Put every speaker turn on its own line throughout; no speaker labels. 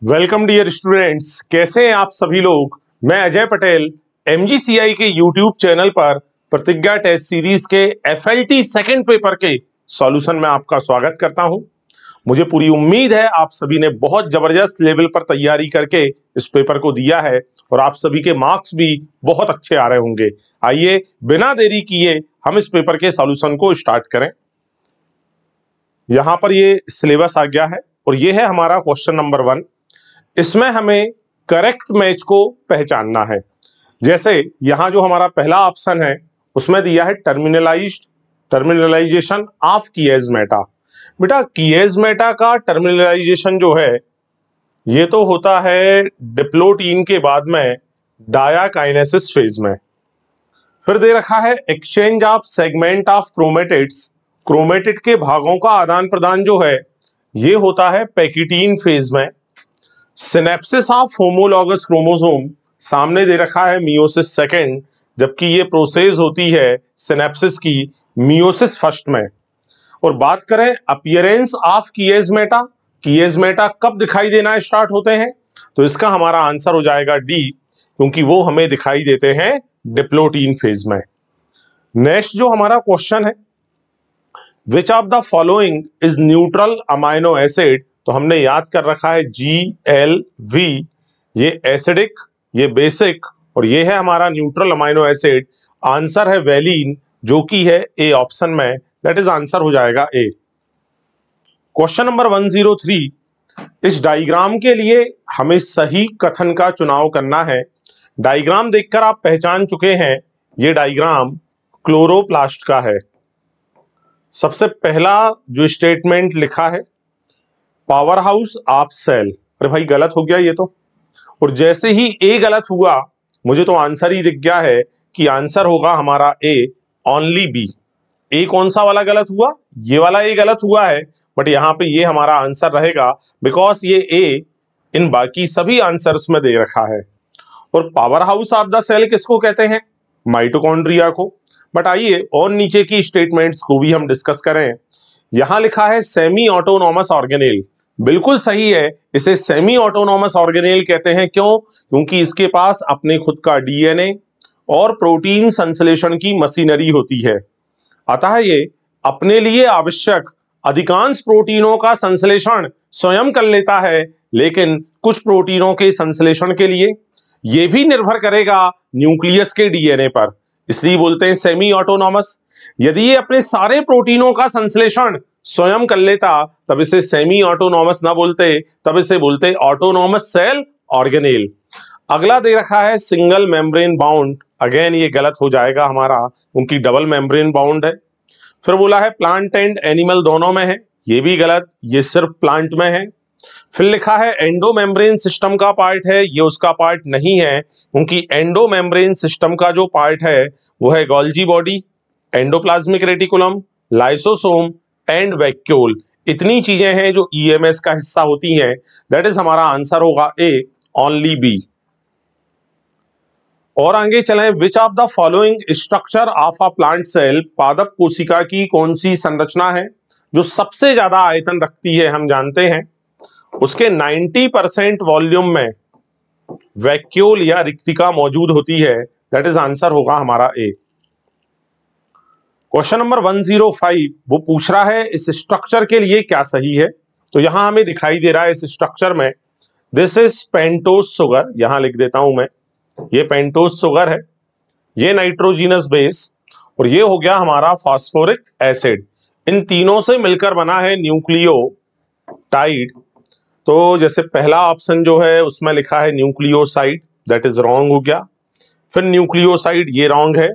Welcome dear students, कैसे हैं आप सभी लोग। मैं अजय पटेल एमजीसीआई के यूट्यूब चैनल पर प्रतिज्ञा टेस्ट सीरीज के एफएलटी सेकंड पेपर के सॉल्यूशन में आपका स्वागत करता हूं। मुझे पूरी उम्मीद है आप सभी ने बहुत जबरदस्त लेवल पर तैयारी करके इस पेपर को दिया है और आप सभी के मार्क्स भी बहुत अच्छे आ रहे होंगे। आइए बिना देरी किए हम इस पेपर के सॉल्यूशन को स्टार्ट करें। यहां पर ये सिलेबस आ गया है और ये है हमारा क्वेश्चन नंबर 1। इसमें हमें करेक्ट मैच को पहचानना है। जैसे यहां जो हमारा पहला ऑप्शन है उसमें दिया है टर्मिनलाइजेशन ऑफ किएज़मेटा। बेटा किएज़मेटा का टर्मिनलाइजेशन जो है ये तो होता है डिप्लोटीन के बाद में डायाकाइनेसिस फेज में। फिर दे रखा है exchange of segment of chromatids. Chromatid के भागों का आदान प्रदान जो है ये होता है पैकिटीन फेज में। सिनेप्सिस ऑफ होमोलॉगस क्रोमोसोम सामने दे रखा है मियोसिस सेकेंड, जबकि ये प्रोसेस होती है सिनेप्सिस की मियोसिस फर्स्ट में। और बात करें अपीयरेंस ऑफ किएज़मेटा, किएज़मेटा कब दिखाई देना स्टार्ट होते हैं, तो इसका हमारा आंसर हो जाएगा डी, क्योंकि वो हमें दिखाई देते हैं डिप्लोटीन फेज में। नेक्स्ट जो हमारा क्वेश्चन है, विच of the following is neutral amino acid, तो हमने याद कर रखा है GLV, ये एसिडिक, ये बेसिक और ये है हमारा न्यूट्रल अमाइनो एसिड। आंसर है वेलिन, जो कि है ए ऑप्शन में, दैट इज आंसर हो जाएगा ए। क्वेश्चन नंबर 103, इस डायग्राम के लिए हमें सही कथन का चुनाव करना है। डायग्राम देखकर आप पहचान चुके हैं ये डायग्राम क्लोरोप्लास्ट का है। सबसे पहला जो स्टेटमेंट लिखा है पावर हाउस ऑफ सेल, अरे भाई गलत हो गया ये तो। और जैसे ही ए गलत हुआ मुझे तो आंसर ही दिख गया है कि आंसर होगा हमारा ए, ओनली बी। ए कौन सा वाला गलत हुआ, ये वाला ए गलत हुआ है, बट यहां पे ये हमारा आंसर रहेगा बिकॉज ये ए इन बाकी सभी आंसर्स में दे रखा है। और power house of the cell किसको कहते हैं, माइटोकॉन्ड्रिया को। बट आइए और नीचे की स्टेटमेंट्स को भी हम डिस्कस करें। यहां लिखा है सेमी ऑटोनॉमस ऑर्गेनेल, बिल्कुल सही है, इसे सेमी ऑटोनॉमस ऑर्गेनेल कहते हैं। क्यों, क्योंकि इसके पास अपने खुद का डीएनए और प्रोटीन संश्लेषण की मशीनरी होती है। अतः ये अपने लिए आवश्यक अधिकांश प्रोटीनों का संश्लेषण स्वयं कर लेता है, लेकिन कुछ प्रोटीनों के संश्लेषण के लिए ये भी निर्भर करेगा न्यूक्लियस के डीएनए पर, इसलिए बोलते हैं सेमी ऑटोनॉमस। यदि ये अपने सारे प्रोटीनों का संश्लेषण स्वयं कर लेता तब इसे सेमी ऑटोनॉमस ना बोलते, तब इसे बोलते ऑटोनॉमस सेल ऑर्गेनेल। अगला दे रखा है सिंगल मेम्ब्रेन बाउंड, अगेन ये गलत हो जाएगा हमारा, क्योंकि डबल मेम्ब्रेन बाउंड है। फिर बोला है प्लांट एंड एनिमल दोनों में है, ये भी गलत, ये सिर्फ प्लांट में है। फिर लिखा है एंडो मेम्ब्रेन सिस्टम का पार्ट है, ये उसका पार्ट नहीं है, क्योंकि एंडो मेम्ब्रेन सिस्टम का जो पार्ट है वो है Golgi body, endoplasmic reticulum, lysosome and vacuole. इतनी चीजें हैं जो ईएमएस का हिस्सा होती हैं, दैट इज हमारा आंसर होगा ए, ओनली बी। और आगे चलें, which of the following structure of a plant cell, पादप कोशिका की कौन सी संरचना है जो सबसे ज्यादा आयतन रखती है। हम जानते हैं उसके 90% वॉल्यूम में वैक्यूल या रिक्तिका मौजूद होती है, दैट इज आंसर होगा हमारा ए। क्वेश्चन नंबर 105 वो पूछ रहा है इस स्ट्रक्चर के लिए क्या सही है, तो यहां हमें दिखाई दे रहा है इस स्ट्रक्चर में दिस इज पेंटोज सुगर, यहां लिख देता हूं मैं, ये पेंटोज सुगर है, ये नाइट्रोजिनस बेस और ये हो गया हमारा फास्फोरिक एसिड। इन तीनों से मिलकर बना है न्यूक्लियोटाइड। तो जैसे पहला ऑप्शन जो है उसमें लिखा है न्यूक्लियोसाइड, दैट इज रॉन्ग हो गया। फिर न्यूक्लियोसाइड ये रॉन्ग है।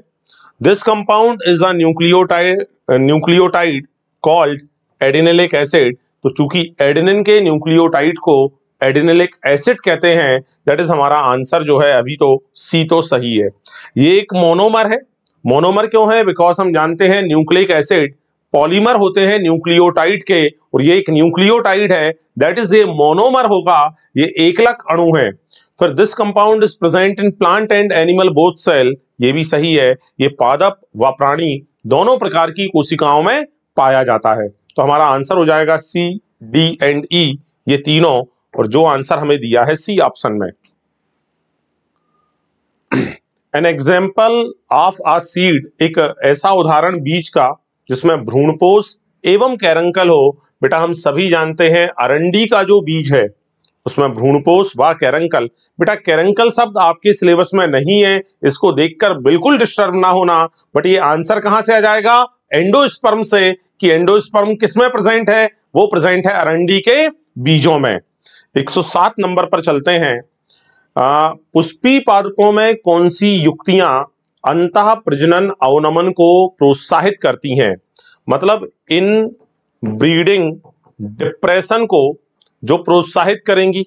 This compound is a nucleotide called adenylic acid, तो चूंकि एडेनिन के न्यूक्लियोटाइड को एडिनिलिक एसिड कहते हैं, दैट इज हमारा आंसर जो है अभी तो सी तो सही है। ये एक मोनोमर है। मोनोमर क्यों है, बिकॉज हम जानते हैं न्यूक्लिक एसिड पॉलीमर होते हैं न्यूक्लियोटाइड के, और ये एक न्यूक्लियोटाइड है, दैट इज ये मोनोमर होगा, ये एकलक अणु है। फिर this compound is present in plant and animal both cell, ये भी सही है, ये पादप व प्राणी दोनों प्रकार की कोशिकाओं में पाया जाता है। तो हमारा आंसर हो जाएगा सी, डी एंड ई, ये तीनों और जो आंसर हमें दिया है सी ऑप्शन में। An example of a seed, एक ऐसा उदाहरण बीज का जिसमें भ्रूणपोष एवं कैरंकल हो। बेटा हम सभी जानते हैं अरंडी का जो बीज है उसमें भ्रूणपोष व कैरंकल। बेटा कैरंकल शब्द आपके सिलेबस में नहीं है, इसको देखकर बिल्कुल डिस्टर्ब ना होना, बट ये आंसर कहां से आ जाएगा, एंडोस्पर्म से, कि एंडोस्पर्म किसमें प्रेजेंट है, वो प्रेजेंट है अरंडी के बीजों में। 107 नंबर पर चलते हैं। पुष्पी पादपों में कौन सी युक्तियां अंतः प्रजनन अवनमन को प्रोत्साहित करती हैं, मतलब इन ब्रीडिंग डिप्रेशन को जो प्रोत्साहित करेंगी।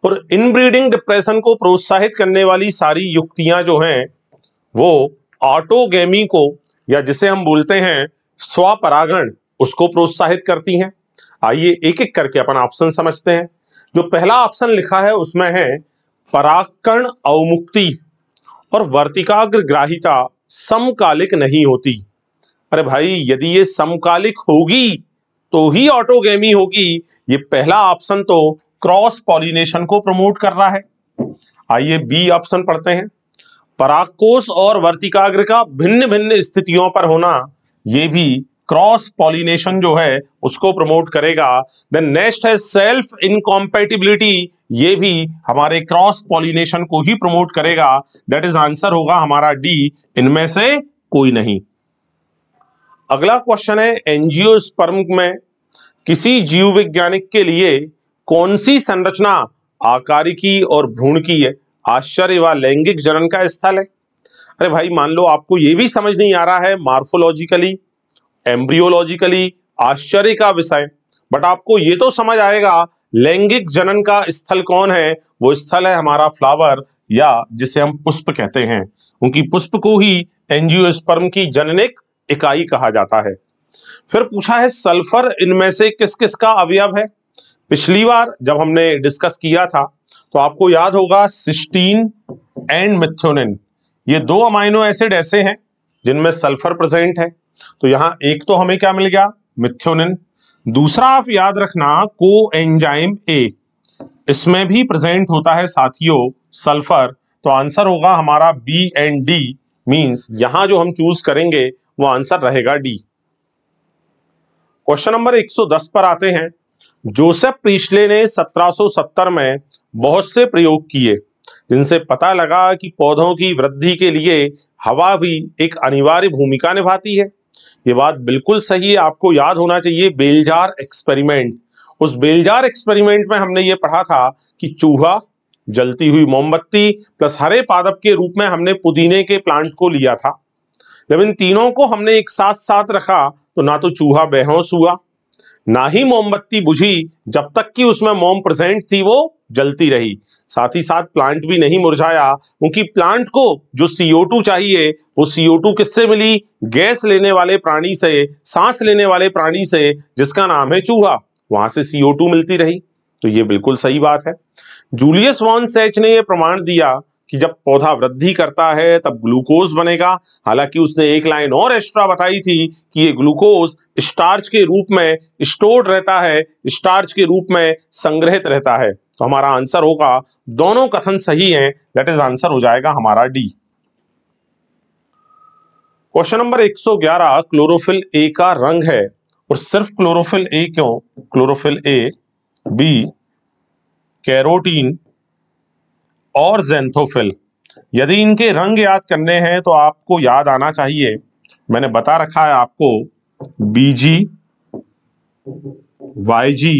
और इनब्रीडिंग डिप्रेशन को प्रोत्साहित करने वाली सारी युक्तियां जो हैं वो ऑटोगेमी को, या जिसे हम बोलते हैं स्वपरागण, उसको प्रोत्साहित करती हैं। आइए एक एक करके अपन ऑप्शन समझते हैं। जो पहला ऑप्शन लिखा है उसमें है परागकण अवमुक्ति और वर्तिकाग्रग्राहिता समकालिक नहीं होती। अरे भाई यदि ये समकालिक होगी तो ही ऑटोगेमी होगी। ये पहला ऑप्शन तो क्रॉस पॉलिनेशन को प्रमोट कर रहा है। आइए बी ऑप्शन पढ़ते हैं। परागकोश और वर्तिकाग्र का भिन्न भिन्न स्थितियों पर होना, ये भी क्रॉस पॉलिनेशन जो है उसको प्रमोट करेगा। देन नेक्स्ट है सेल्फ इनकॉम्पैटिबिलिटी, ये भी हमारे क्रॉस पॉलिनेशन को ही प्रमोट करेगा। दैट इज आंसर होगा हमारा डी, इनमें से कोई नहीं। अगला क्वेश्चन है एंजियोस्पर्म में किसी जीव वैज्ञानिक के लिए कौन सी संरचना आकारिकी और भ्रूण की आश्चर्य व लैंगिक जनन का स्थल है। अरे भाई मान लो आपको ये भी समझ नहीं आ रहा है मार्फोलॉजिकली एम्ब्रियोलॉजिकली आश्चर्य का विषय, बट आपको ये तो समझ आएगा लैंगिक जनन का स्थल कौन है। वो स्थल है हमारा फ्लावर, या जिसे हम पुष्प कहते हैं। उनकी पुष्प को ही एंजियोस्पर्म की जननिक इकाई कहा जाता है। फिर पूछा है सल्फर इनमें से किस किस का अवयव है। पिछली बार जब हमने डिस्कस किया था तो आपको याद होगा सिस्टीन एंड मिथ्योनिन, ये दो अमाइनो एसिड ऐसे हैं जिनमें सल्फर प्रेजेंट है। तो यहां एक तो हमें क्या मिल गया, मिथ्योनिन। दूसरा आप याद रखना कोएंजाइम ए, इसमें भी प्रेजेंट होता है साथियों सल्फर। तो आंसर होगा हमारा बी एंड डी, मींस यहां जो हम चूज करेंगे वो आंसर रहेगा डी। क्वेश्चन नंबर 110 पर आते हैं। जोसेफ प्रीस्ले ने 1770 में बहुत से प्रयोग किए जिनसे पता लगा कि पौधों की वृद्धि के लिए हवा भी एक अनिवार्य भूमिका निभाती है। ये बात बिल्कुल सही है, आपको याद होना चाहिए बेलजार एक्सपेरिमेंट। उस बेलजार एक्सपेरिमेंट में हमने ये पढ़ा था कि चूहा, जलती हुई मोमबत्ती प्लस हरे पादप के रूप में हमने पुदीने के प्लांट को लिया था। जब इन तीनों को हमने एक साथ साथ रखा तो ना तो चूहा बेहोश हुआ, ना ही मोमबत्ती बुझी, जब तक कि उसमें मोम प्रेजेंट थी वो जलती रही। साथ ही साथ प्लांट भी नहीं मुरझाया, क्योंकि प्लांट को जो CO2 चाहिए वो CO2 किससे मिली, गैस लेने वाले प्राणी से, सांस लेने वाले प्राणी से, जिसका नाम है चूहा, वहां से CO2 मिलती रही। तो ये बिल्कुल सही बात है। जूलियस वॉन सेच ने यह प्रमाण दिया कि जब पौधा वृद्धि करता है तब ग्लूकोज बनेगा। हालांकि उसने एक लाइन और एक्स्ट्रा बताई थी कि ये ग्लूकोज स्टार्च के रूप में स्टोर्ड रहता है, स्टार्च के रूप में संग्रहित रहता है। तो हमारा आंसर होगा, दोनों कथन सही हैं, दैट इज आंसर हो जाएगा हमारा D. Question number 111 chlorophyll A का रंग है, और सिर्फ क्लोरोफिल ए क्यों, क्लोरोफिल ए, बी कैरोटीन और ज़ैंथोफिल। यदि इनके रंग याद करने हैं तो आपको याद आना चाहिए, मैंने बता रखा है आपको, BG, YG,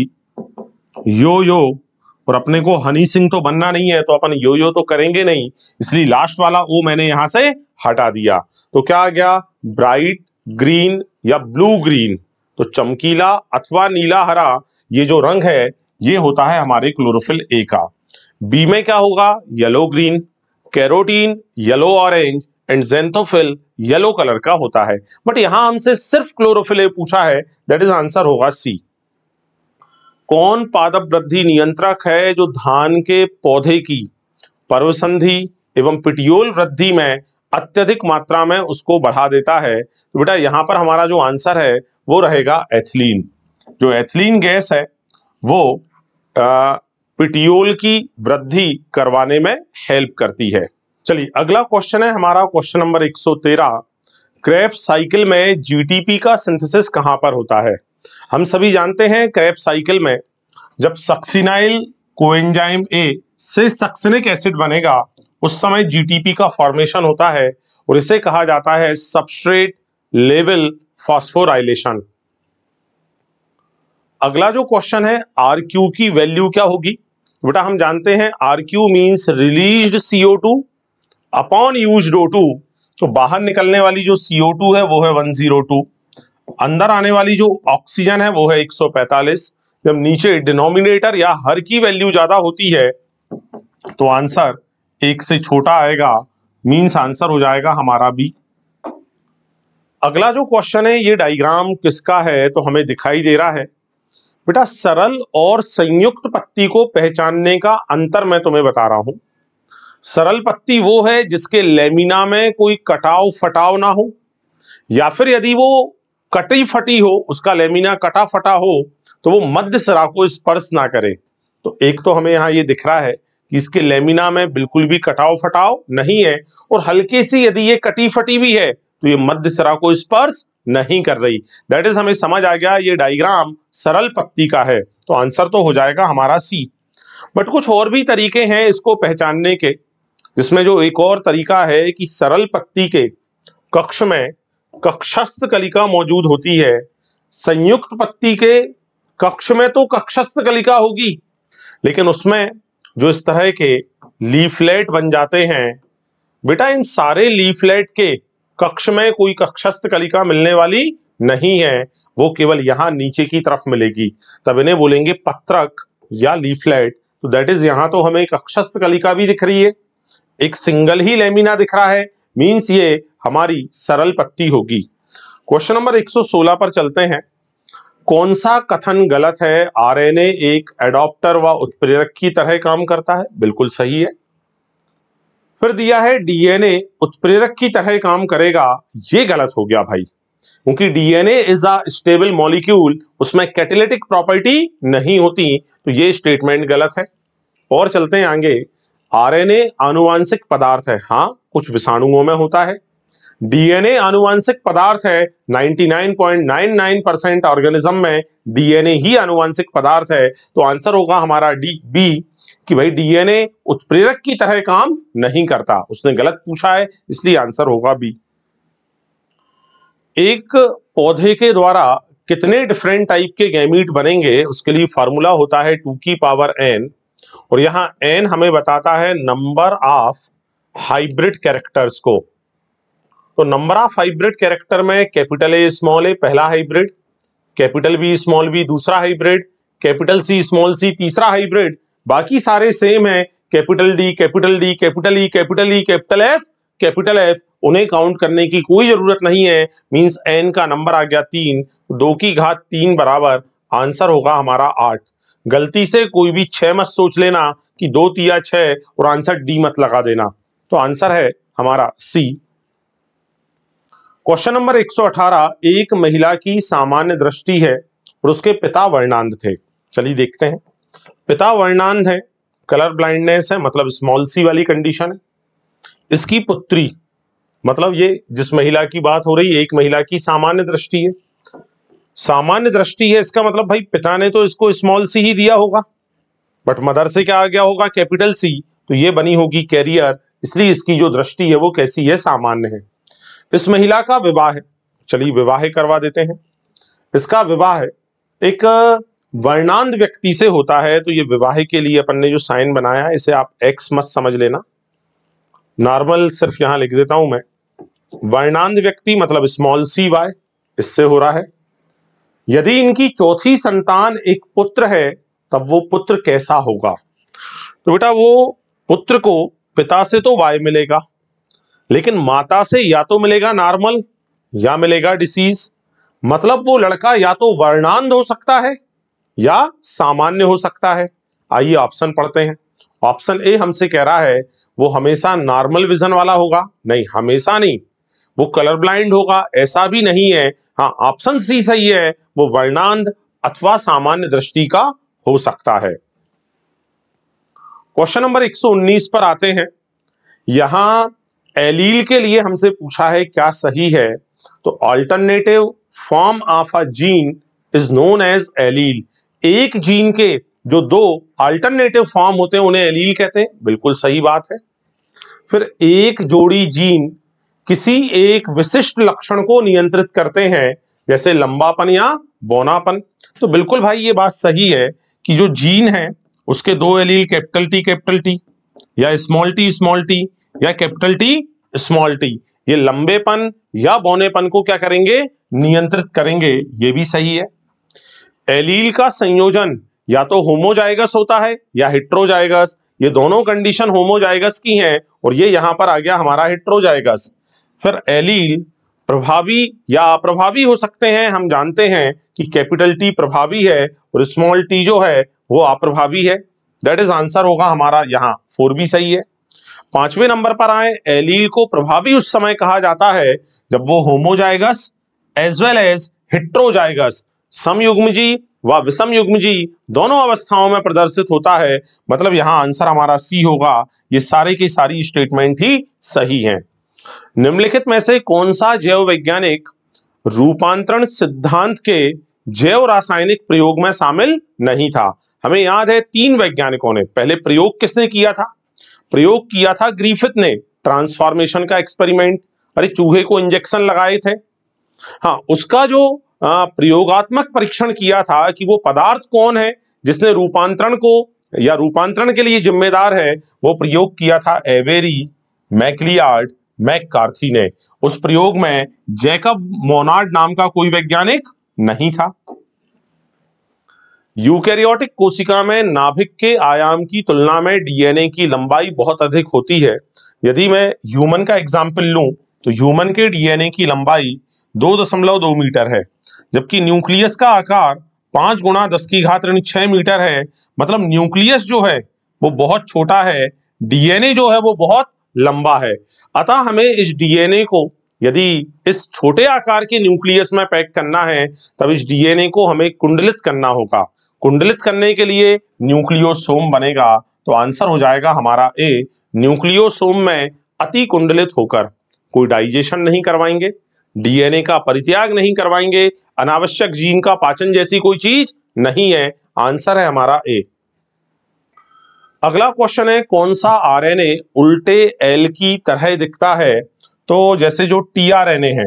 यो, और अपने को हनी सिंह तो बनना नहीं है तो अपन यो तो करेंगे नहीं, इसलिए लास्ट वाला ओ मैंने यहां से हटा दिया। तो क्या आ गया, ब्राइट ग्रीन या ब्लू ग्रीन। तो चमकीला अथवा नीला हरा ये जो रंग है ये होता है हमारे क्लोरोफिल ए का। बी में क्या होगा, yellow green, carotene yellow orange and xanthophyll yellow colour का होता है। बट यहां हमसे सिर्फ क्लोरोफिल ए पूछा है, दैट इज आंसर होगा सी। कौन पादप वृद्धि नियंत्रक है जो धान के पौधे की पर्वसंधि एवं पिटियोल वृद्धि में अत्यधिक मात्रा में उसको बढ़ा देता है। तो बेटा यहां पर हमारा जो आंसर है वो रहेगा एथिलीन। जो एथिलीन गैस है वो पिटियोल की वृद्धि करवाने में हेल्प करती है। चलिए अगला क्वेश्चन है हमारा क्वेश्चन नंबर 113। क्रेब्स साइकिल में जीटीपी का सिंथेसिस कहां पर होता है? हम सभी जानते हैं क्रेब्स साइकिल में जब सक्सिनाइल कोएंजाइम ए से सक्सिनिक एसिड बनेगा उस समय जीटीपी का फॉर्मेशन होता है और इसे कहा जाता है सबस्ट्रेट लेवल फॉस्फोराइलेशन। अगला जो क्वेश्चन है आरक्यू की वैल्यू क्या होगी? बेटा हम जानते हैं RQ means released CO2 upon used O2, तो बाहर निकलने वाली जो CO2 है वो है 102, अंदर आने वाली जो ऑक्सीजन है वो है 145। जब नीचे डिनोमिनेटर या हर की वैल्यू ज्यादा होती है तो आंसर 1 से छोटा आएगा, मींस आंसर हो जाएगा हमारा बी। अगला जो क्वेश्चन है ये डायग्राम किसका है तो हमें दिखाई दे रहा है। बेटा सरल और संयुक्त पत्ती को पहचानने का अंतर मैं तुम्हें बता रहा हूं। सरल पत्ती वो है जिसके लेमिना में कोई कटाव फटाव ना हो, या फिर यदि वो कटी फटी हो, उसका लेमिना कटा फटा हो, तो वो मध्य सिरा को स्पर्श ना करे। तो एक तो हमें यहाँ ये दिख रहा है कि इसके लेमिना में बिल्कुल भी कटाव फटाव नहीं है, और हल्की सी यदि ये कटी फटी भी है तो ये मध्य सिरा को स्पर्श नहीं कर रही। दैट इज हमें समझ आ गया ये डायग्राम सरल पत्ती का है, तो आंसर तो हो जाएगा हमारा सी। बट कुछ और भी तरीके हैं इसको पहचानने के, जिसमें जो एक और तरीका है कि सरल पत्ती के कक्ष में कक्षस्थ कलिका मौजूद होती है, संयुक्त पत्ती के कक्ष में तो कक्षस्थ कलिका होगी, लेकिन उसमें जो इस तरह के लीफलेट बन जाते हैं, बेटा इन सारे लीफलेट के कक्ष में कोई कक्षस्थ कलिका मिलने वाली नहीं है, वो केवल यहां नीचे की तरफ मिलेगी, तब इन्हें बोलेंगे पत्रक या लीफलेट। तो दैट इज यहां तो हमें कक्षस्थ कलिका भी दिख रही है, एक सिंगल ही लेमिना दिख रहा है, मींस ये हमारी सरल पत्ती होगी। क्वेश्चन नंबर 116 पर चलते हैं। कौन सा कथन गलत है? आरएनए एक एडॉप्टर व उत्प्रेरक की तरह काम करता है। बिल्कुल सही है। फिर दिया है डीएनए उत्प्रेरक की तरह काम करेगा, ये गलत हो गया भाई, क्योंकि DNA is a stable molecule, उसमें कैटालिटिक प्रॉपर्टी नहीं होती, तो ये स्टेटमेंट गलत है। और चलते हैं आगे। आरएनए आनुवांशिक पदार्थ है, हाँ कुछ विषाणुओं में होता है। डीएनए आनुवांशिक पदार्थ है, 99.99% ऑर्गेनिज्म में डीएनए ही आनुवांशिक पदार्थ है, तो आंसर होगा हमारा डी बी, कि भाई डीएनए उत्प्रेरक की तरह काम नहीं करता। उसने गलत पूछा है, इसलिए आंसर होगा बी। एक पौधे के द्वारा कितने डिफरेंट टाइप के गैमीट बनेंगे, उसके लिए फॉर्मूला होता है 2 की पावर n, और यहां n हमें बताता है नंबर ऑफ हाइब्रिड कैरेक्टर्स को। तो नंबर ऑफ हाइब्रिड कैरेक्टर में कैपिटल ए स्मॉल ए पहला hybrid, capital B small b दूसरा hybrid, capital C small c तीसरा हाइब्रिड, बाकी सारे सेम है, capital D capital D capital E capital E capital F, उन्हें काउंट करने की कोई जरूरत नहीं है, मींस एन का नंबर आ गया 3, 2 की घात 3 बराबर आंसर होगा हमारा 8। गलती से कोई भी 6 मत सोच लेना कि 2 तिया 6 और आंसर डी मत लगा देना, तो आंसर है हमारा सी। Question number 118। एक महिला की सामान्य दृष्टि है और उसके पिता वर्णांध थे। चलिए देखते हैं। पिता वर्णांध है, कलर ब्लाइंडनेस है, मतलब स्मॉल सी वाली कंडीशन है। इसकी पुत्री, मतलब ये जिस महिला की बात हो रही है, एक महिला की सामान्य दृष्टि है। सामान्य दृष्टि है, इसका मतलब भाई पिता ने तो इसको स्मॉल सी ही दिया होगा, बट मदर से क्या आ गया होगा? कैपिटल सी, तो ये बनी होगी कैरियर, इसलिए इसकी जो दृष्टि है वो कैसी है? सामान्य है। इस महिला का विवाह है, चलिए विवाह करवा देते हैं। इसका विवाह एक वर्णांध व्यक्ति से होता है, तो ये विवाह के लिए अपन ने जो साइन बनाया है इसे आप एक्स मत समझ लेना, नॉर्मल सिर्फ यहां लिख देता हूं मैं। वर्णांध व्यक्ति मतलब स्मॉल सी वाई, इससे हो रहा है। यदि इनकी चौथी संतान एक पुत्र है तब वो पुत्र कैसा होगा? तो बेटा वो पुत्र को पिता से तो वाई मिलेगा, लेकिन माता से या तो मिलेगा नॉर्मल या मिलेगा डिसीज, मतलब वो लड़का या तो वर्णांध हो सकता है या सामान्य हो सकता है। आइए ऑप्शन पढ़ते हैं। ऑप्शन ए हमसे कह रहा है वो हमेशा नॉर्मल विजन वाला होगा, नहीं हमेशा नहीं, वो कलर ब्लाइंड होगा, ऐसा भी नहीं है। हाँ ऑप्शन सी सही है, वो वर्णांध अथवा सामान्य दृष्टि का हो सकता है। क्वेश्चन नंबर 119 पर आते हैं। यहां एलील के लिए हमसे पूछा है क्या सही है, तो alternative form of a gene is known as allele. एक जीन के जो दो अल्टरनेटिव फॉर्म होते हैं उन्हें एलील कहते हैं, बिल्कुल सही बात है। फिर एक जोड़ी जीन किसी एक विशिष्ट लक्षण को नियंत्रित करते हैं, जैसे लंबापन या बौनापन, तो बिल्कुल भाई ये बात सही है कि जो जीन है उसके दो एलील कैपिटल टी या स्मॉल टी या कैपिटल टी स्मॉल टी, ये लंबेपन या बौनेपन को क्या करेंगे, नियंत्रित करेंगे, ये भी सही है। एलील का संयोजन या तो होमोजाइगस होता है या हेट्रोजाइगस, ये दोनों कंडीशन होमोजाइगस की हैं और ये यहां पर आ गया हमारा हेट्रोजाइगस। फिर एलील प्रभावी या अप्रभावी हो सकते हैं, हम जानते हैं कि कैपिटल टी प्रभावी है और स्मॉल टी जो है वो अप्रभावी है। दैट इज आंसर होगा हमारा यहाँ 4 भी सही है। 5वें नंबर पर आए, एलील को प्रभावी उस समय कहा जाता है जब वो homozygous as well as heterozygous समयुग्मजी व विषम युग्मजी दोनों अवस्थाओं में प्रदर्शित होता है। मतलब यहां आंसर हमारा सी होगा। ये सारे की सारी स्टेटमेंट ही सही हैं। निम्नलिखित में से कौन सा जैव वैज्ञानिक रूपांतरण सिद्धांत के जैव रासायनिक प्रयोग में शामिल नहीं था? हमें याद है 3 वैज्ञानिकों ने, पहले प्रयोग किसने किया था? प्रयोग किया था ग्रिफिथ ने, ट्रांसफॉर्मेशन का एक्सपेरिमेंट, अरे चूहे को इंजेक्शन लगाए थे। हाँ, उसका जो प्रयोगात्मक परीक्षण किया था कि वो पदार्थ कौन है जिसने रूपांतरण को या रूपांतरण के लिए जिम्मेदार है, वो प्रयोग किया था एवेरी, मैक्लियार्ड, मैककार्थी ने। उस प्रयोग में जैकब मोनार्ड नाम का कोई वैज्ञानिक नहीं था। यूकैरियोटिक कोशिका में नाभिक के आयाम की तुलना में डीएनए की लंबाई बहुत अधिक होती है। यदि मैं ह्यूमन का एग्जाम्पल लूं तो ह्यूमन के डीएनए की लंबाई 2.2 मीटर है, जबकि न्यूक्लियस का आकार 5 × 10⁻6 मीटर है। मतलब न्यूक्लियस जो है वो बहुत छोटा है, डीएनए जो है वो बहुत लंबा है। अतः हमें इस डीएनए को यदि इस छोटे आकार के न्यूक्लियस में पैक करना है तब इस डीएनए को हमें कुंडलित करना होगा। कुंडलित करने के लिए न्यूक्लियोसोम बनेगा, तो आंसर हो जाएगा हमारा ए। न्यूक्लियोसोम में अति कुंडलित होकर कोई डाइजेशन नहीं करवाएंगे, डीएनए का परित्याग नहीं करवाएंगे, अनावश्यक जीन का पाचन जैसी कोई चीज नहीं है। आंसर है हमारा ए। अगला क्वेश्चन है, कौन सा आरएनए उल्टे एल की तरह दिखता है? तो जैसे जो टीआरएनए है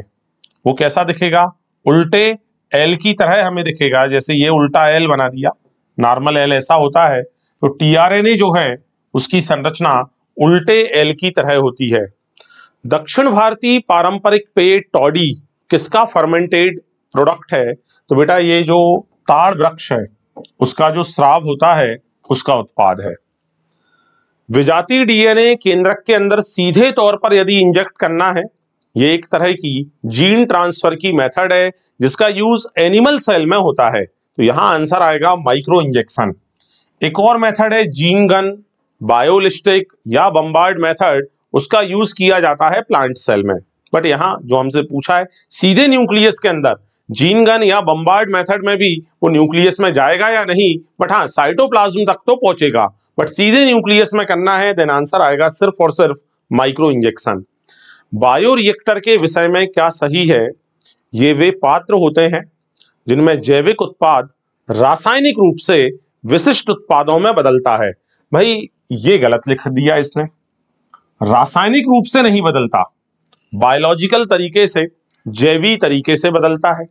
वो कैसा दिखेगा? उल्टे एल की तरह हमें दिखेगा। जैसे ये उल्टा एल बना दिया, नॉर्मल एल ऐसा होता है, तो टीआरएनए जो है उसकी संरचना उल्टे एल की तरह होती है। दक्षिण भारतीय पारंपरिक पेय टॉडी किसका फर्मेंटेड प्रोडक्ट है? तो बेटा ये जो ताड़ वृक्ष है उसका जो स्राव होता है उसका उत्पाद है। विजातीय डीएनए केंद्रक के अंदर सीधे तौर पर यदि इंजेक्ट करना है, ये एक तरह की जीन ट्रांसफर की मेथड है जिसका यूज एनिमल सेल में होता है, तो यहां आंसर आएगा माइक्रो इंजेक्शन। एक और मेथड है जीन गन, बायोलिस्टिक या बम्बार्ड मेथड, उसका यूज किया जाता है प्लांट सेल में। बट यहां जो हमसे पूछा है सीधे न्यूक्लियस के अंदर, जीन गन या बम्बार्ड मेथड में भी वो न्यूक्लियस में जाएगा या नहीं, बट हाँ साइटोप्लाज्म तक तो पहुंचेगा, बट सीधे न्यूक्लियस में करना है, देन आंसर आएगा सिर्फ और सिर्फ माइक्रो इंजेक्शन। बायोरिएक्टर के विषय में क्या सही है? ये वे पात्र होते हैं जिनमें जैविक उत्पाद रासायनिक रूप से विशिष्ट उत्पादों में बदलता है। भाई ये गलत लिख दिया इसने, रासायनिक रूप से नहीं बदलता, बायोलॉजिकल तरीके से, जैविक तरीके से बदलता है।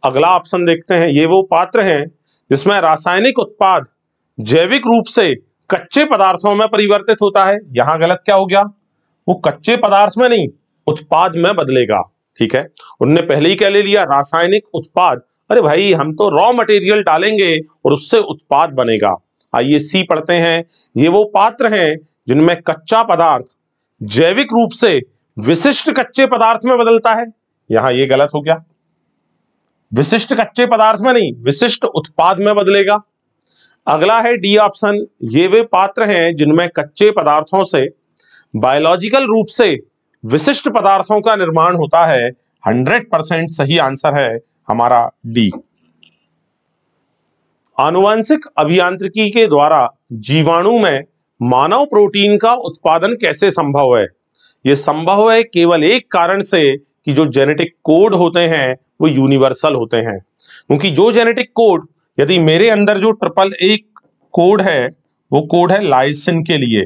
अगला ऑप्शन देखते हैं, ये वो पात्र हैं जिसमें रासायनिक उत्पाद जैविक रूप से कच्चे पदार्थों में परिवर्तित होता है। यहां गलत क्या हो गया? वो कच्चे पदार्थ में नहीं, उत्पाद में बदलेगा। ठीक है, उन्होंने पहले ही क्या ले लिया, रासायनिक उत्पाद। अरे भाई हम तो रॉ मटेरियल डालेंगे और उससे उत्पाद बनेगा। आइए सी पढ़ते हैं, ये वो पात्र हैं जिनमें कच्चा पदार्थ जैविक रूप से विशिष्ट कच्चे पदार्थ में बदलता है। यहां ये गलत हो गया, विशिष्ट कच्चे पदार्थ में नहीं, विशिष्ट उत्पाद में बदलेगा। अगला है डी ऑप्शन, ये वे पात्र हैं जिनमें कच्चे पदार्थों से बायोलॉजिकल रूप से विशिष्ट पदार्थों का निर्माण होता है। 100% सही आंसर है हमारा डी। आनुवंशिक अभियांत्रिकी के द्वारा जीवाणु में मानव प्रोटीन का उत्पादन कैसे संभव है? यह संभव है केवल एक कारण से कि जो जेनेटिक कोड होते हैं वो यूनिवर्सल होते हैं। क्योंकि जो जेनेटिक कोड, यदि मेरे अंदर जो ट्रिपल ए कोड है वो कोड है लाइसिन के लिए,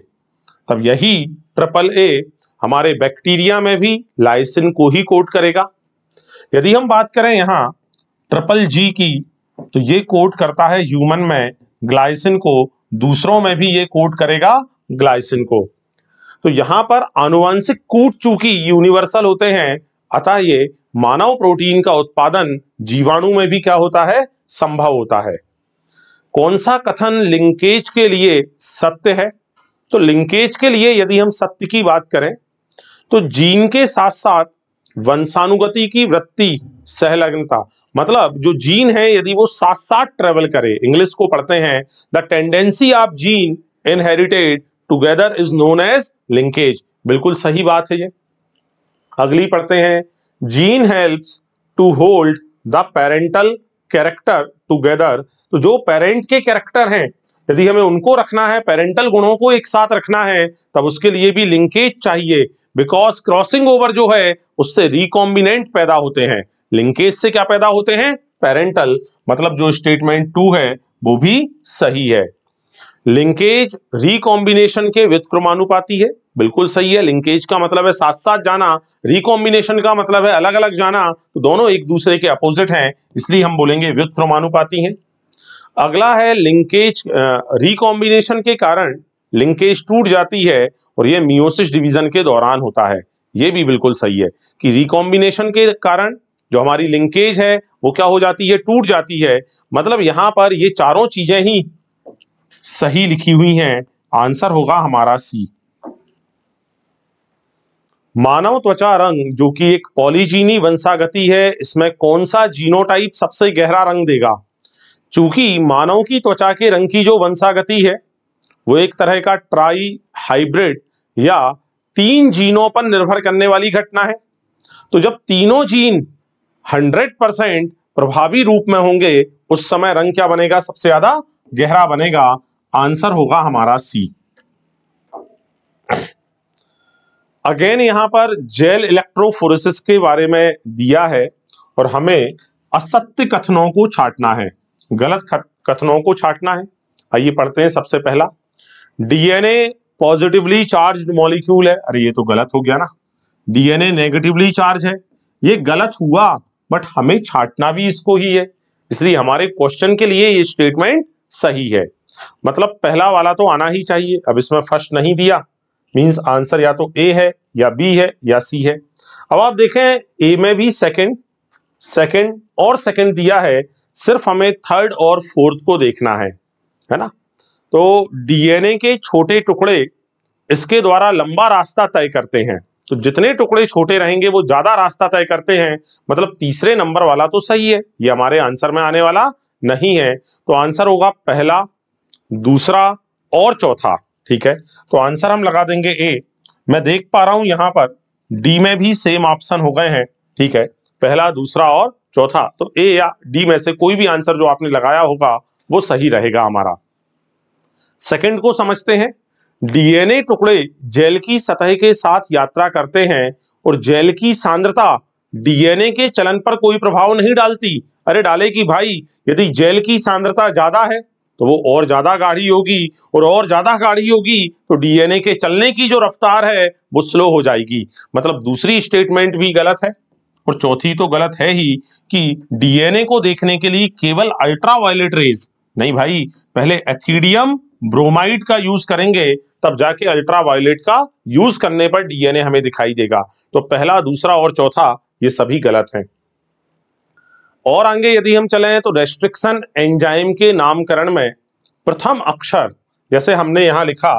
तब यही ट्रिपल ए हमारे बैक्टीरिया में भी लाइसिन को ही कोड करेगा। यदि हम बात करें यहाँ ट्रिपल जी की, तो ये कोड करता है ह्यूमन में ग्लाइसिन को, दूसरों में भी ये कोड करेगा ग्लाइसिन को। तो यहां पर आनुवंशिक कूट चूंकि यूनिवर्सल होते हैं, अतः ये मानव प्रोटीन का उत्पादन जीवाणु में भी क्या होता है? संभव होता है। कौन सा कथन लिंकेज के लिए सत्य है? तो लिंकेज के लिए यदि हम सत्य की बात करें तो जीन के साथ साथ वंशानुगति की वृत्ति, सहलग्नता, मतलब जो जीन है यदि वो साथ साथ ट्रेवल करे, इंग्लिश को पढ़ते हैं the tendency of gene inherited together is known as linkage. बिल्कुल सही बात है ये। अगली पढ़ते हैं, gene helps to hold the parental character together. तो जो पेरेंट के कैरेक्टर हैं यदि हमें उनको रखना है, पेरेंटल गुणों को एक साथ रखना है, तब उसके लिए भी लिंकेज चाहिए। बिकॉज क्रॉसिंग ओवर जो है उससे रिकॉम्बिनेंट पैदा होते हैं। लिंकेज से क्या पैदा होते हैं? पेरेंटल। मतलब जो स्टेटमेंट 2 है वो भी सही है। लिंकेज रिकॉम्बिनेशन के व्युत्क्रमानुपाती है। बिल्कुल सही है। लिंकेज का मतलब है साथ साथ जाना, रिकॉम्बिनेशन का मतलब है अलग अलग जाना, तो दोनों एक दूसरे के अपोजिट हैं, इसलिए हम बोलेंगे व्युत्क्रमानुपाती हैं। अगला है लिंकेज, रिकॉम्बिनेशन के कारण लिंकेज टूट जाती है और यह मियोसिस डिवीजन के दौरान होता है। यह भी बिल्कुल सही है कि रिकॉम्बिनेशन के कारण जो हमारी लिंकेज है वो क्या हो जाती है? टूट जाती है। मतलब यहां पर ये चारों चीजें ही सही लिखी हुई हैं। आंसर होगा हमारा सी। मानव त्वचा रंग जो कि एक पॉलीजीनी वंशागति है, इसमें कौन सा जीनोटाइप सबसे गहरा रंग देगा? चूंकि मानव की त्वचा के रंग की जो वंशागति है वो एक तरह का ट्राई हाइब्रिड या 3 जीनों पर निर्भर करने वाली घटना है। तो जब तीनों जीन 100% प्रभावी रूप में होंगे उस समय रंग क्या बनेगा? सबसे ज्यादा गहरा बनेगा। आंसर होगा हमारा सी। अगेन यहां पर जेल इलेक्ट्रोफोरेसिस के बारे में दिया है और हमें असत्य कथनों को छांटना है, गलत कथनों को छांटना है। आइए पढ़ते हैं। सबसे पहला, डीएनए पॉजिटिवली चार्ज्ड मॉलिक्यूल है। अरे ये तो गलत हो गया ना, डीएनए नेगेटिवली चार्ज है। ये गलत हुआ, बट हमें छांटना भी इसको ही है, इसलिए हमारे क्वेश्चन के लिए ये स्टेटमेंट सही है। मतलब पहला वाला तो आना ही चाहिए। अब इसमें फर्स्ट नहीं दिया, मींस आंसर या तो ए है या बी है या सी है। अब आप देखें ए में भी सेकंड और सेकंड दिया है, सिर्फ हमें थर्ड और फोर्थ को देखना है ना। तो डीएनए के छोटे टुकड़े इसके द्वारा लंबा रास्ता तय करते हैं, तो जितने टुकड़े छोटे रहेंगे वो ज्यादा रास्ता तय करते हैं। मतलब तीसरे नंबर वाला तो सही है, ये हमारे आंसर में आने वाला नहीं है। तो आंसर होगा पहला, दूसरा और चौथा। ठीक है, तो आंसर हम लगा देंगे ए। मैं देख पा रहा हूं यहां पर डी में भी सेम ऑप्शन हो गए हैं। ठीक है, पहला, दूसरा और चौथा, तो ए या डी में से कोई भी आंसर जो आपने लगाया होगा वो सही रहेगा हमारा। सेकंड को समझते हैं। डीएनए टुकड़े जेल की सतह के साथ यात्रा करते हैं और जेल की सांद्रता डीएनए के चलन पर कोई प्रभाव नहीं डालती। अरे डालेगी भाई, यदि जेल की सांद्रता ज्यादा है तो वो और ज्यादा गाढ़ी होगी, और ज्यादा गाढ़ी होगी तो डीएनए के चलने की जो रफ्तार है वो स्लो हो जाएगी। मतलब दूसरी स्टेटमेंट भी गलत है और चौथी तो गलत है ही कि डीएनए को देखने के लिए केवल अल्ट्रावायलेट रेज नहीं भाई, पहले एथिडियम ब्रोमाइड का यूज करेंगे तब जाके अल्ट्रावायलेट का यूज करने पर डीएनए हमें दिखाई देगा। तो पहला, दूसरा और चौथा ये सभी गलत हैं। और आगे यदि हम चलें तो रेस्ट्रिक्शन एंजाइम के नामकरण में प्रथम अक्षर, जैसे हमने यहां लिखा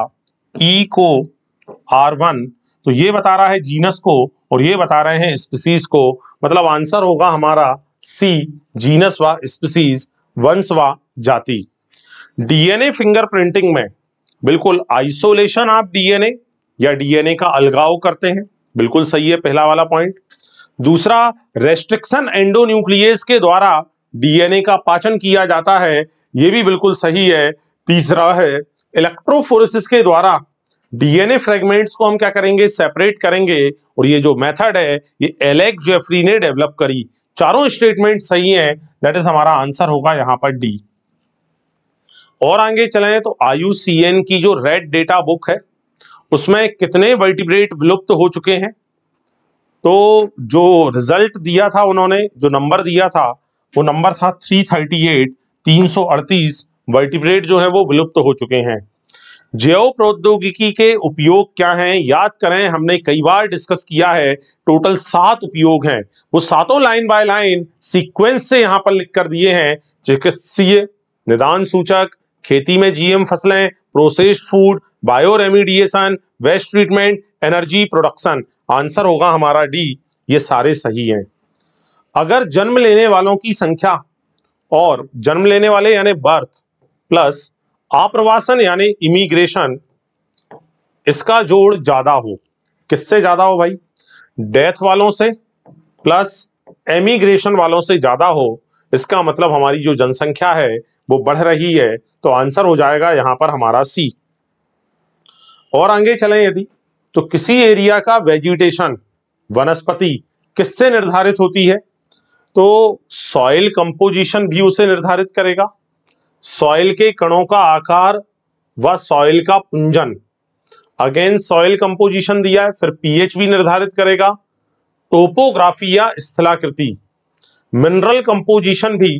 ई को R1, तो ये बता रहा है जीनस को और ये बता रहे हैं स्पीसीज को। मतलब आंसर होगा हमारा सी, जीनस व स्पीसीज, वंश व जाति। डीएनए फिंगरप्रिंटिंग में बिल्कुल आइसोलेशन ऑफ डीएनए या डीएनए का अलगाव करते हैं, बिल्कुल सही है पहला वाला पॉइंट। दूसरा, रेस्ट्रिक्शन एंडोन्यूक्लियस के द्वारा डीएनए का पाचन किया जाता है, यह भी बिल्कुल सही है। तीसरा है इलेक्ट्रोफोरेसिस के द्वारा डीएनए फ्रेगमेंट्स को हम क्या करेंगे, सेपरेट करेंगे। और ये जो मेथड है ये एलेक्स जेफरी ने डेवलप करी। चारों स्टेटमेंट सही हैं, दैट इज हमारा आंसर होगा यहां पर डी। और आगे चलें तो IUCN की जो रेड डेटा बुक है उसमें कितने वर्टिब्रेट विलुप्त हो चुके हैं। तो जो रिजल्ट दिया था उन्होंने, जो नंबर दिया था वो नंबर था 338, 338 वर्टिब्रेट जो है वो विलुप्त हो चुके हैं। जैव प्रौद्योगिकी के उपयोग क्या हैं, याद करें, हमने कई बार डिस्कस किया है। टोटल 7 उपयोग हैं, वो सातों लाइन बाय लाइन सीक्वेंस से यहां पर लिख कर दिए हैं। चिकित्सीय, निदान सूचक, खेती में जीएम फसलें, processed food, bioremediation, waste treatment, energy production. Answer होगा हमारा डी, ये सारे सही हैं। अगर जन्म लेने वालों की संख्या और जन्म लेने वाले यानी बर्थ प्लस आप्रवासन यानी इमिग्रेशन, इसका जोड़ ज्यादा हो, किससे ज्यादा हो भाई, डेथ वालों से प्लस एमिग्रेशन वालों से ज्यादा हो, इसका मतलब हमारी जो जनसंख्या है वो बढ़ रही है। तो आंसर हो जाएगा यहां पर हमारा सी। और आगे चलें यदि, तो किसी एरिया का वेजिटेशन, वनस्पति किससे निर्धारित होती है, तो सॉइल कंपोजिशन भी उसे निर्धारित करेगा। सॉइल के कणों का आकार व सॉइल का पुंजन, अगेन सॉइल कंपोजिशन दिया है, फिर पीएच भी निर्धारित करेगा। टोपोग्राफी या स्थलाकृति, मिनरल कंपोजिशन भी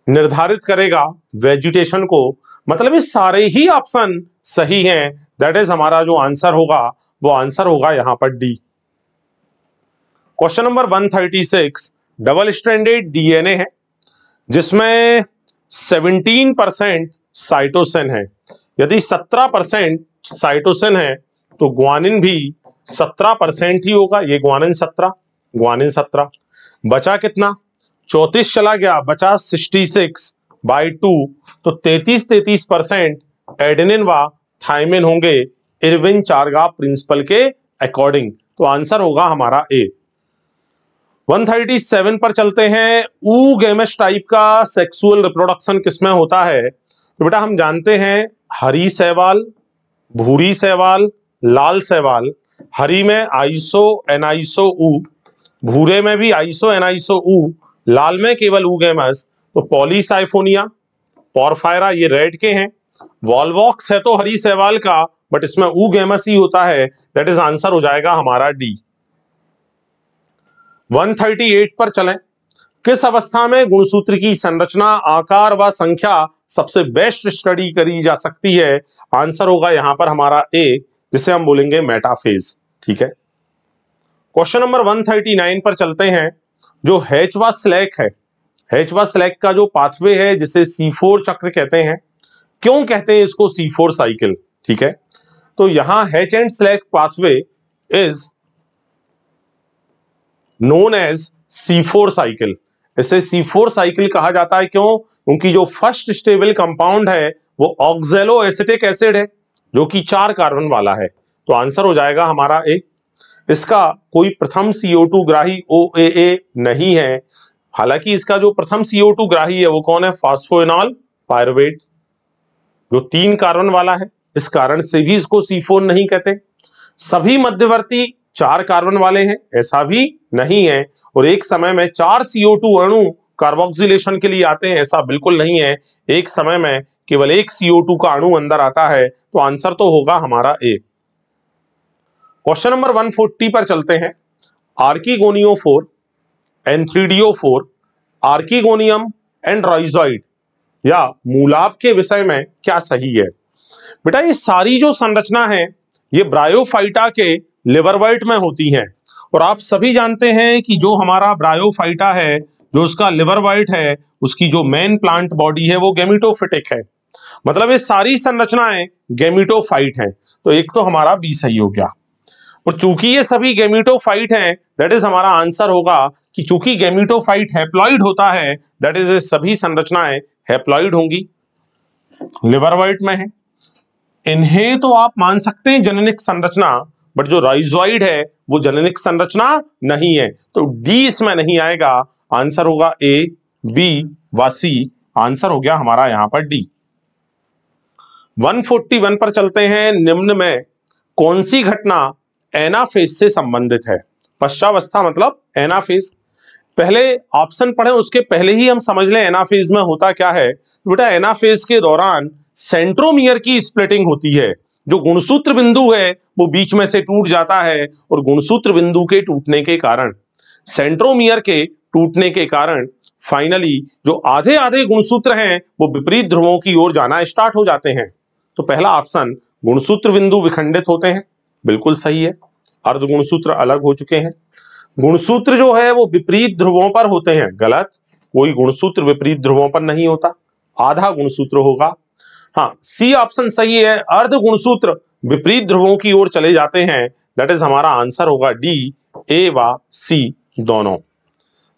निर्धारित करेगा वेजिटेशन को। मतलब ये सारे ही ऑप्शन सही हैं, दैट इज हमारा जो आंसर होगा वो आंसर होगा यहां पर D. Question number 136 double stranded DNA है जिसमें 17% साइटोसिन है। यदि 17% साइटोसिन है तो ग्वानिन भी 17% ही होगा। ये ग्वानिन 17 बचा कितना, 34 चला गया, बचा 66/2, तो 33% एडेनिन व थायमिन होंगे इरविन चारगाफ प्रिंसिपल के अकॉर्डिंग। तो आंसर होगा हमारा ए। 137 पर चलते हैं। ऊगेमस टाइप का सेक्सुअल रिप्रोडक्शन किसमें होता है, तो बेटा हम जानते हैं हरी शैवाल, भूरी शैवाल, लाल शैवाल। हरी में आइसो एनाइसो ऊ, भूरे में भी आइसो एनाइसो ऊ, लाल में केवल ऊगेमस। तो पॉलीसाइफोनिया, पॉरफायरा ये रेड के हैं। वॉलवॉक्स है तो हरी शैवाल का, बट इसमें ऊगेमस ही होता है, दैट इज आंसर हो जाएगा हमारा डी। 138 पर चलें। किस अवस्था में गुणसूत्र की संरचना, आकार व संख्या सबसे बेस्ट स्टडी करी जा सकती है, आंसर होगा यहां पर हमारा ए, जिसे हम बोलेंगे मेटाफेज। ठीक है, क्वेश्चन नंबर 139 पर चलते हैं। जो हेचवा स्लैक है, हेचवा स्लैक का जो पाथवे है जिसे C4 चक्र कहते हैं, क्यों कहते हैं इसको C4 साइकिल। ठीक है, तो यहां Hatch and Slack pathway is known as C4 cycle. इसे C4 साइकिल कहा जाता है, क्यों, क्योंकि जो फर्स्ट स्टेबल कंपाउंड है वो ऑक्सैलो एसिटिक एसिड है जो कि 4 कार्बन वाला है। तो आंसर हो जाएगा हमारा ए। इसका कोई प्रथम CO2 ग्राही OAA नहीं है, हालांकि इसका जो प्रथम CO2 ग्राही है वो कौन है, फास्फोइनॉल पायरुवेट जो 3 कार्बन वाला है, इस कारण से भी इसको C4 नहीं कहते। सभी मध्यवर्ती 4 कार्बन वाले हैं, ऐसा भी नहीं है। और एक समय में 4 CO2 अणु कार्बोक्सिलेशन के लिए आते हैं, ऐसा बिल्कुल नहीं है। एक समय में केवल एक CO2 का अणु अंदर आता है। तो आंसर तो होगा हमारा ए। क्वेश्चन नंबर 140 पर चलते हैं। आर्किगोनियोफोर, एंथ्रीडियोफोर, आर्किगोनियम एंड राइजोइड या मूलाप के विषय में क्या सही है। बेटा ये सारी जो संरचना है ये ब्रायोफाइटा के लिवरवर्ट में होती हैं। और आप सभी जानते हैं कि जो हमारा ब्रायोफाइटा है, जो उसका लिवरवर्ट है, उसकी जो मेन प्लांट बॉडी है वो गेमिटोफिटिक है। मतलब ये सारी संरचनाएं गेमिटोफाइट हैं। तो एक तो हमारा बी सही हो गया। और चूंकि ये सभी गेमिटोफाइट हैं, दैट इज हमारा आंसर होगा कि चूंकि गेमिटोफाइट हैप्लॉइड होता है, दैट इज सभी संरचनाएं हैप्लॉइड होंगी, लिवरवर्ट में है। इन्हें तो आप मान सकते हैं जननिक संरचना, बट जो राइजोइड है वो जननिक संरचना नहीं है। तो डी इसमें नहीं आएगा, आंसर होगा ए, बी व सी। आंसर हो गया हमारा यहां पर डी। 141 पर चलते हैं। निम्न में कौन सी घटना एनाफेज से संबंधित है? पश्चावस्था मतलब एनाफेज। पहले ऑप्शन पढ़े उसके पहले ही हम समझ लें एनाफेज में होता क्या है। बेटा एनाफेज के दौरान सेंट्रोमियर की स्प्लिटिंग होती है। जो गुणसूत्र बिंदु है वो बीच में से टूट जाता है और गुणसूत्र बिंदु के टूटने के कारण, सेंट्रोमियर के टूटने के कारण फाइनली जो आधे आधे गुणसूत्र हैं वो विपरीत ध्रुवों की ओर जाना स्टार्ट हो जाते हैं। तो पहला ऑप्शन गुणसूत्र बिंदु विखंडित होते हैं, बिल्कुल सही है। अर्ध गुणसूत्र अलग हो चुके हैं। गुणसूत्र जो है वो विपरीत ध्रुवों पर होते हैं, गलत। कोई गुणसूत्र विपरीत ध्रुवों पर नहीं होता, आधा गुणसूत्र होगा। हाँ, सी ऑप्शन सही है, अर्ध गुणसूत्र विपरीत ध्रुवों की ओर चले जाते हैं। दैट इज हमारा आंसर होगा डी, ए व सी दोनों।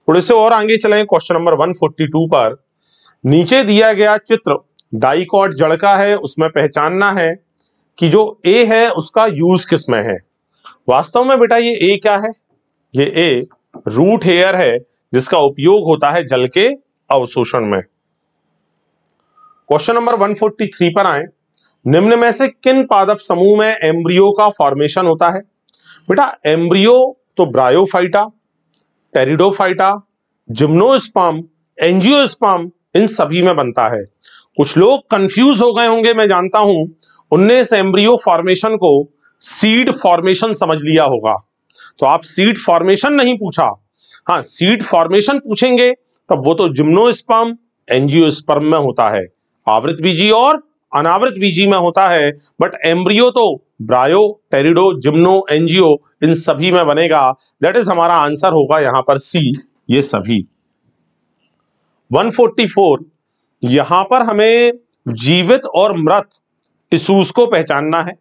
थोड़े से और आगे चलें क्वेश्चन नंबर 142 पर। नीचे दिया गया चित्र डाइकॉट जड़ का है, उसमें पहचानना है कि जो ए है उसका यूज किस में है। वास्तव में बेटा ये ए क्या है? ये ए रूट हेयर है जिसका उपयोग होता है जल के अवशोषण में। क्वेश्चन नंबर 143 पर आए। निम्न में से किन पादप समूह में एम्ब्रियो का फॉर्मेशन होता है? बेटा एम्ब्रियो तो ब्रायोफाइटा, टेरिडोफाइटा, जिम्नोस्पर्म, एंजियोस्पर्म, इन सभी में बनता है। कुछ लोग कंफ्यूज हो गए होंगे, मैं जानता हूं। 19 एम्ब्रियो फॉर्मेशन को सीड फॉर्मेशन समझ लिया होगा, तो आप सीड फॉर्मेशन नहीं पूछा। हाँ, सीड फॉर्मेशन पूछेंगे तब वो तो जिम्नोस्पर्म, एंजियोस्पर्म में होता है, आवृत बीजी और अनावृत बीजी में होता है। बट एम्ब्रियो तो ब्रायो, टेरिडो, जिम्नो, एंजियो इन सभी में बनेगा। दैट इज हमारा आंसर होगा यहां पर सी, ये सभी। 144, यहां पर हमें जीवित और मृत टिश्यूज को पहचानना है।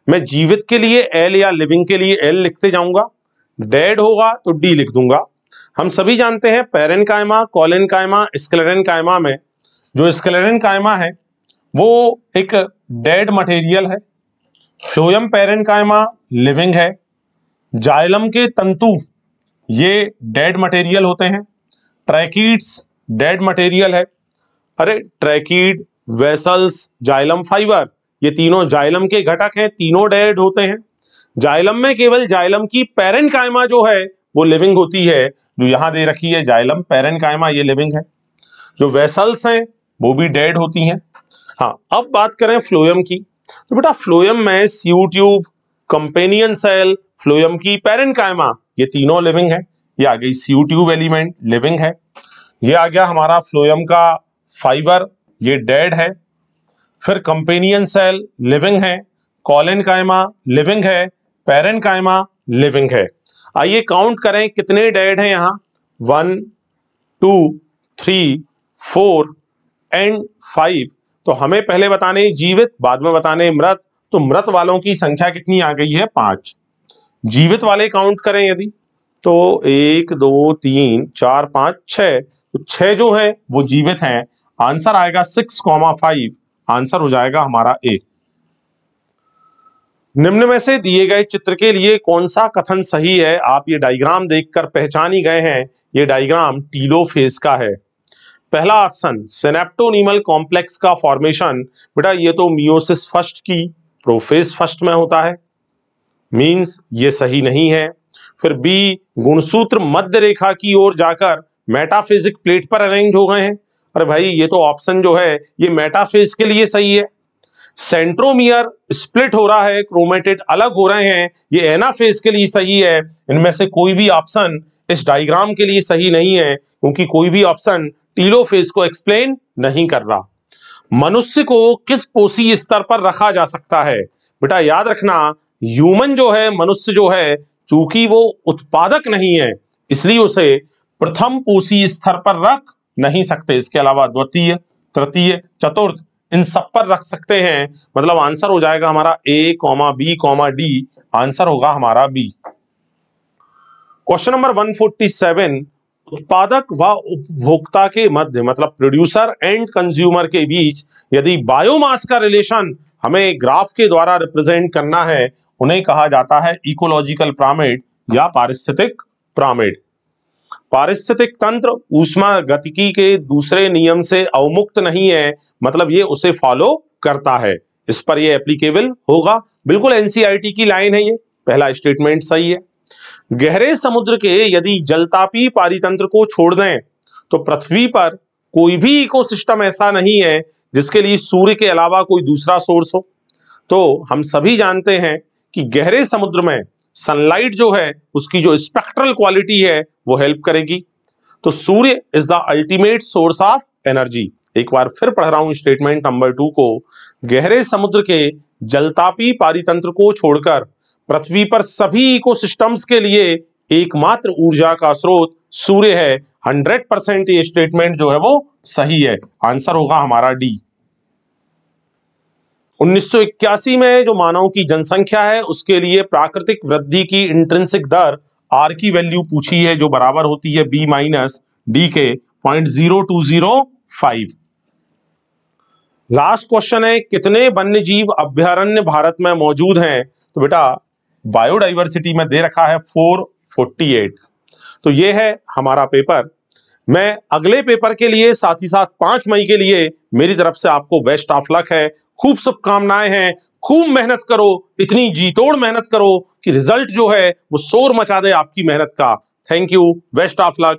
मैं जीवित के लिए एल या लिविंग के लिए एल लिखते जाऊंगा, डेड होगा तो डी लिख दूंगा। हम सभी जानते हैं पेरेन्काइमा, कोलेन्काइमा, स्क्लेरेन्काइमा में जो स्क्लेरेन्काइमा है वो एक डेड मटेरियल है। फ्लोएम पेरेन्काइमा लिविंग है। जाइलम के तंतु ये डेड मटेरियल होते हैं। ट्रैकीड्स डेड मटेरियल है। अरे ट्रैकीड, वेसल्स, जाइलम फाइबर, ये तीनों जाइलम के घटक हैं, तीनों डेड होते हैं। जाइलम में केवल जाइलम की पेरेन्काइमा जो है वो लिविंग होती है, जो यहां दे रखी है जाइलम पेरेन्काइमा, ये लिविंग है। जो वेसल्स हैं वो भी डेड होती हैं। हाँ, अब बात करें फ्लोएम की, तो बेटा फ्लोएम में sieve tube, companion cell, phloem की पेरेन्काइमा, ये तीनों लिविंग है। ये आ गई सीयू ट्यूब एलिमेंट, लिविंग है। ये आ गया हमारा फ्लोएम का फाइबर, ये डेड है। फिर कंपेनियन सेल लिविंग है, कोलेन्काइमा लिविंग है, पेरेन्काइमा लिविंग है। आइए काउंट करें कितने डेड हैं यहां। 1, 2, 3, 4 एंड 5। तो हमें पहले बताने जीवित, बाद में बताने मृत। तो मृत वालों की संख्या कितनी आ गई है? 5। जीवित वाले काउंट करें यदि, तो 1, 2, 3, 4, 5, 6। तो 6 जो है वो जीवित हैं। आंसर आएगा 6,5। आंसर हो जाएगा हमारा ए। निम्न में से दिए गए चित्र के लिए कौन सा कथन सही है? आप ये डायग्राम देखकर पहचान ही गए हैं, ये डायग्राम टीलोफेज का है। पहला ऑप्शन सिनेप्टोनीमल कॉम्प्लेक्स का फॉर्मेशन, बेटा ये तो मियोसिस फर्स्ट की प्रोफेज फर्स्ट में होता है, मींस ये सही नहीं है। फिर बी, गुणसूत्र मध्य रेखा की ओर जाकर मेटाफेजिक प्लेट पर अरेंज हो गए हैं। अरे भाई ये तो ऑप्शन जो है ये मेटाफेज के लिए सही है। सेंट्रोमियर स्प्लिट हो रहा है, क्रोमेटिड अलग हो रहे हैं, ये एनाफेज के लिए सही है। इनमें से कोई भी ऑप्शन इस डायग्राम के लिए सही नहीं है, क्योंकि कोई भी ऑप्शन टीलोफेज को एक्सप्लेन नहीं कर रहा। मनुष्य को किस पोषी स्तर पर रखा जा सकता है? बेटा याद रखना, ह्यूमन जो है, मनुष्य जो है, चूंकि वो उत्पादक नहीं है इसलिए उसे प्रथम पोषी स्तर पर रख नहीं सकते। इसके अलावा द्वितीय, तृतीय, चतुर्थ इन सब पर रख सकते हैं। मतलब आंसर हो जाएगा हमारा ए, बी, डी। आंसर होगा हमारा बी। क्वेश्चन नंबर 147, उत्पादक व उपभोक्ता के मध्य मतलब प्रोड्यूसर एंड कंज्यूमर के बीच यदि बायोमास का रिलेशन हमें ग्राफ के द्वारा रिप्रेजेंट करना है, उन्हें कहा जाता है इकोलॉजिकल पिरामिड या पारिस्थितिक पिरामिड। पारिस्थितिक तंत्र ऊष्मा गतिकी के दूसरे नियम से अवमुक्त नहीं है, मतलब ये उसे फॉलो करता है। इस पर ये एप्लीकेबल होगा। बिल्कुल एनसीईआरटी की लाइन है ये, पहला स्टेटमेंट सही है। गहरे समुद्र के यदि जलतापी पारितंत्र को छोड़ दें तो पृथ्वी पर कोई भी इकोसिस्टम ऐसा नहीं है जिसके लिए सूर्य के अलावा कोई दूसरा सोर्स हो। तो हम सभी जानते हैं कि गहरे समुद्र में सनलाइट जो है उसकी जो स्पेक्ट्रल क्वालिटी है वो हेल्प करेगी। तो Surya is the ultimate source of energy. एक बार फिर पढ़ रहा हूं स्टेटमेंट नंबर 2 को। गहरे समुद्र के जलतापी पारितंत्र को छोड़कर पृथ्वी पर सभी इकोसिस्टम्स के लिए एकमात्र ऊर्जा का स्रोत सूर्य है। 100% ये स्टेटमेंट जो है वो सही है। आंसर होगा हमारा डी। 1981 में जो मानव की जनसंख्या है उसके लिए प्राकृतिक वृद्धि की इंट्रिंसिक दर आर की वैल्यू पूछी है, जो बराबर होती है बी माइनस डी के 0.0205। लास्ट क्वेश्चन है, कितने वन्य जीव अभ्यारण्य भारत में मौजूद हैं? तो बेटा बायोडाइवर्सिटी में दे रखा है 448। तो ये है हमारा पेपर। मैं अगले पेपर के लिए साथ ही साथ 5 मई के लिए मेरी तरफ से आपको बेस्ट ऑफ लक है, खूब शुभकामनाएं हैं। खूब मेहनत करो, इतनी जी तोड़ मेहनत करो कि रिजल्ट जो है वो शोर मचा दे आपकी मेहनत का। Thank you, best of luck.